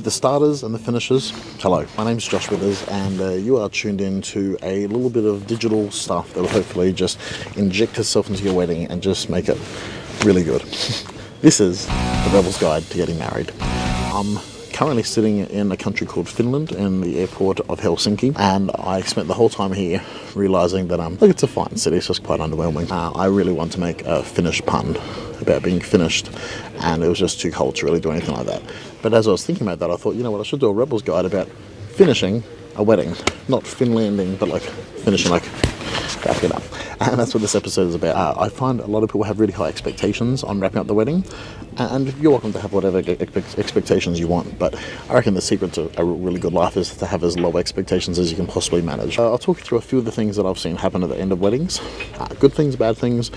The starters and the finishers. Hello, my name is Josh Withers, and you are tuned in to a little bit of digital stuff that will hopefully just inject itself into your wedding and just make it really good. This is the Rebel's Guide to Getting Married. I'm currently sitting in a country called Finland in the airport of Helsinki, and I spent the whole time here realising that look, it's a fine city, it's just quite underwhelming. I really want to make a Finnish pun about being finished, and it was just too cold to really do anything like that. But as I was thinking about that, I thought, you know what, I should do a Rebel's Guide about finishing a wedding. Not Finlanding, but like finishing, like wrapping it up. And that's what this episode is about. I find a lot of people have really high expectations on wrapping up the wedding, and you're welcome to have whatever expectations you want, but I reckon the secret to a really good life is to have as low expectations as you can possibly manage. I'll talk you through a few of the things that I've seen happen at the end of weddings. Good things, bad things,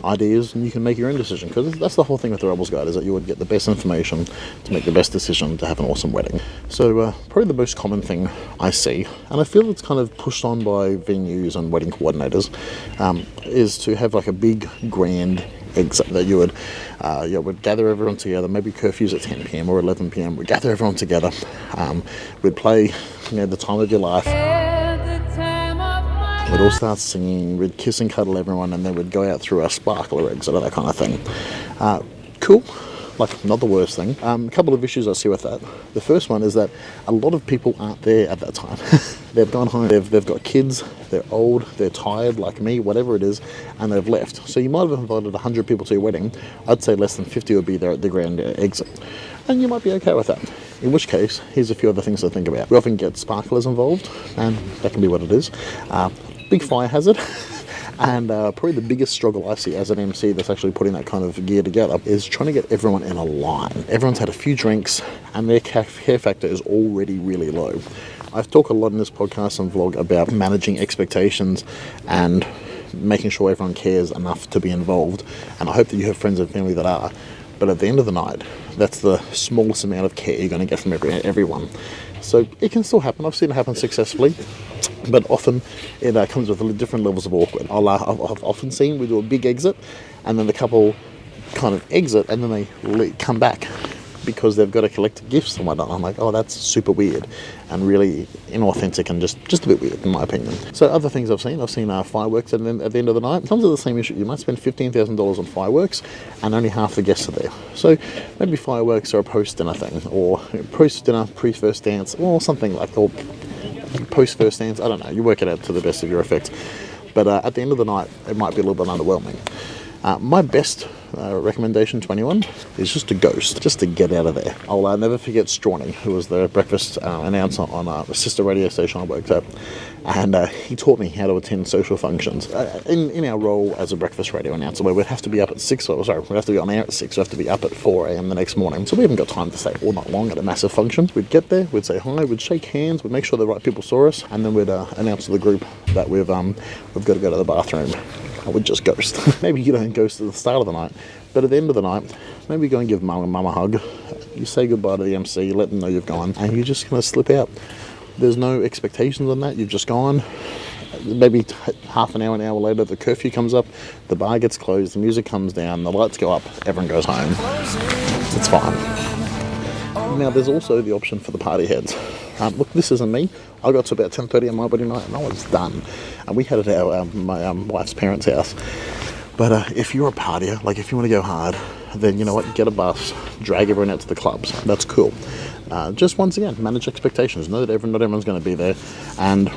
ideas, and you can make your own decision, because that's the whole thing with the Rebel's Guide, is that you would get the best information to make the best decision to have an awesome wedding. So probably the most common thing I see, and I feel it's kind of pushed on by venues and wedding coordinators, is to have like a big grand exit that you would gather everyone together. Maybe curfews at 10 p.m. or 11 p.m. We'd gather everyone together. We'd play, the time of your life. We'd all start singing, we'd kiss and cuddle everyone, and then we'd go out through our sparkler exit or that kind of thing. Cool, like not the worst thing. A couple of issues I see with that. The first one is that a lot of people aren't there at that time. They've gone home, they've got kids, they're old, they're tired like me, whatever it is, and they've left. So you might have invited 100 people to your wedding. I'd say less than 50 would be there at the grand exit. And you might be okay with that. In which case, here's a few other things to think about. We often get sparklers involved, and that can be what it is. Big fire hazard. And probably the biggest struggle I see as an MC that's actually putting that kind of gear together is trying to get everyone in a line. Everyone's had a few drinks and their care factor is already really low. I've talked a lot in this podcast and vlog about managing expectations and making sure everyone cares enough to be involved. And I hope that you have friends and family that are. But at the end of the night, that's the smallest amount of care you're going to get from everyone. So it can still happen. I've seen it happen successfully, but often it comes with different levels of awkward. I've often seen we do a big exit, and then the couple kind of exit, and then they come back because they've got to collect gifts and whatnot. I'm like, oh, that's super weird and really inauthentic and just a bit weird in my opinion. So other things I've seen fireworks at the end of the night. It comes with the same issue. You might spend $15,000 on fireworks and only half the guests are there. So maybe fireworks are a post-dinner thing, or post-dinner, pre-first dance, or something like, or post-first dance. I don't know. You work it out to the best of your effect. But at the end of the night, it might be a little bit underwhelming. My best recommendation to anyone is just to ghost, just to get out of there. I'll never forget Strawny, who was the breakfast announcer on a sister radio station I worked at, and he taught me how to attend social functions. In our role as a breakfast radio announcer, where we'd have to be up at 6, we'd have to be on air at 6, we'd have to be up at 4 a.m. the next morning, so we haven't got time to stay all night long at a massive function. We'd get there, we'd say hi, we'd shake hands, we'd make sure the right people saw us, and then we'd announce to the group that we've got to go to the bathroom. I would just ghost. Maybe you don't ghost at the start of the night, but at the end of the night, maybe go and give mum a hug. You say goodbye to the MC, you let them know you've gone, and you're just going to slip out. There's no expectations on that, you've just gone. Maybe half an hour later, the curfew comes up, the bar gets closed, the music comes down, the lights go up, everyone goes home. It's fine. Now, there's also the option for the party heads. Look, this isn't me. I got to about 10:30 on my wedding night and I was done. And we had it at my wife's parents' house. But if you're a partier, like if you want to go hard, then you know what, get a bus, drag everyone out to the clubs. That's cool. Just once again, manage expectations. Know that not everyone's going to be there. And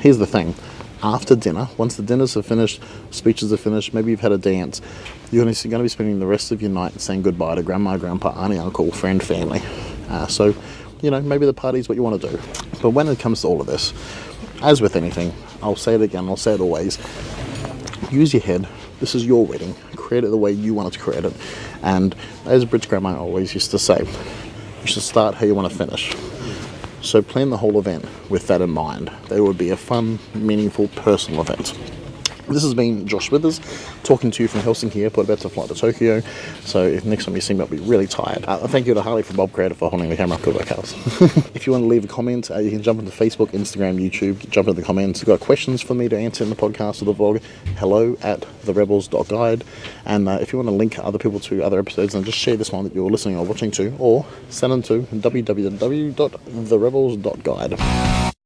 here's the thing. After dinner, once the dinners are finished, speeches are finished, maybe you've had a dance, you're going to be spending the rest of your night saying goodbye to grandma, grandpa, auntie, uncle, friend, family. So, maybe the party's what you want to do. But when it comes to all of this, as with anything, I'll say it again, I'll say it always, use your head. This is your wedding. Create it the way you want it to create it. And as Britt's grandma always used to say, you should start how you want to finish. So plan the whole event with that in mind. That it would be a fun, meaningful, personal event. This has been Josh Withers, talking to you from Helsinki Airport, about to fly to Tokyo. So if next time you see me, I'll be really tired. Thank you to Harley from Bob Creator for holding the camera. Good work, House. If you want to leave a comment, you can jump into Facebook, Instagram, YouTube, jump into the comments. If you've got questions for me to answer in the podcast or the vlog, hello@therebels.guide. And if you want to link other people to other episodes, then just share this one that you're listening or watching to, or send them to www.therebels.guide.